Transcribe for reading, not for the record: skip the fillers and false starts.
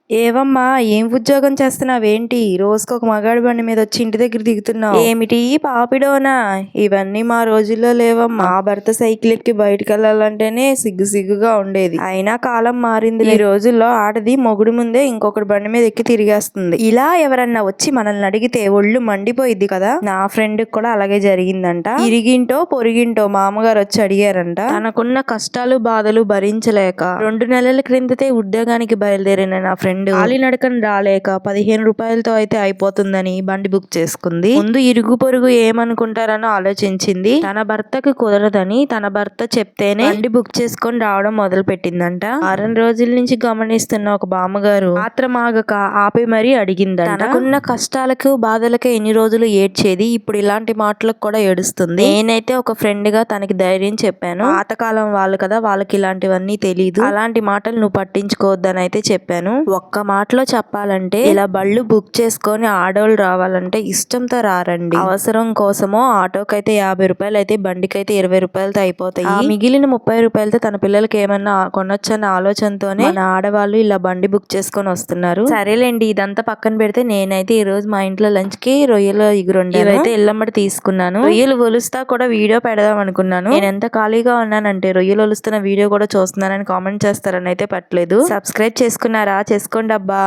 ఏవమ్మా ఏం ఉద్యోగం చేస్తున్నావేంటి? రోజుకొక మగాడి బండి మీద వచ్చి ఇంటి దగ్గర దిగుతున్నావు. ఏమిటి పాపిడోనా? ఇవన్నీ మా రోజుల్లో లేవమ్మా. మా భర్త సైకిల్ ఎక్కి బయటకెళ్ళాలంటేనే సిగ్గుగా ఉండేది. అయినా కాలం మారింది. ఈ రోజుల్లో ఆడది మొగుడు ముందే ఇంకొకటి బండి మీద ఎక్కి తిరిగేస్తుంది. ఇలా ఎవరన్నా వచ్చి మనల్ని అడిగితే ఒళ్ళు మండిపోయిద్ది కదా. నా ఫ్రెండ్ కూడా అలాగే జరిగిందంట. ఇరిగింటో పొరిగింటో మామగారు వచ్చి అడిగారంట. తనకున్న కష్టాలు బాధలు భరించలేక 2 నెలల క్రిందటే ఉద్యోగానికి బయలుదేరిన నా ఫ్రెండ్ కాలినడకన రాలేక 15 రూపాయలతో అయితే అయిపోతుందని బండి బుక్ చేసుకుంది. ముందు ఇరుగు పొరుగు ఏమనుకుంటారనో ఆలోచించింది. తన భర్తకు కుదరదని తన భర్త చెప్తేనే బండి బుక్ చేసుకొని రావడం మొదలు పెట్టిందంట. 6 రోజుల నుంచి గమనిస్తున్న ఒక బామ్మగారు ఆత్రమాగక ఆపి మరీ అడిగిందంట. తనకున్న కష్టాలకు బాధలకు ఎన్ని రోజులు ఏడ్చేది, ఇప్పుడు ఇలాంటి మాటలకు కూడా ఏడుస్తుంది. నేనైతే ఒక ఫ్రెండ్ గా తనకి ధైర్యం చెప్పాను. పాతకాలం వాళ్ళు కదా, వాళ్ళకి ఇలాంటివన్నీ తెలీదు, అలాంటి మాటలు నువ్వు పట్టించుకోవద్దని అయితే చెప్పాను. ఒక్క మాటలో చెప్పాలంటే ఇలా బళ్ళు బుక్ చేసుకొని ఆడోళ్ళు రావాలంటే ఇష్టంతో రారండి. అవసరం కోసమో ఆటోకైతే 50 రూపాయలు అయితే బండికైతే 20 రూపాయలతో అయిపోతాయి. మిగిలిన 30 రూపాయలతో తన పిల్లలకి ఏమన్నా కొనొచ్చన్న ఆలోచనతోనే మన ఆడవాళ్ళు ఇలా బండి బుక్ చేసుకొని వస్తున్నారు. సరేలేండి, ఇదంతా పక్కన పెడితే నేనైతే ఈ రోజు మా ఇంట్లో లంచ్ కి రొయ్యల ఇగురుండాను. అయితే ఎల్లమ్మటి తీసుకున్నాను. రొయ్యలు ఒలుస్తా కూడా వీడియో పెడదాం అనుకున్నాను. నేను ఎంత ఖాళీగా ఉన్నానంటే రొయ్యలు ఒలుస్తున్న వీడియో కూడా చూస్తున్నానని కామెంట్ చేస్తారని అయితే పెట్టలేదు. సబ్స్క్రైబ్ చేసుకున్నారా? చేసుకోండి అబ్బా.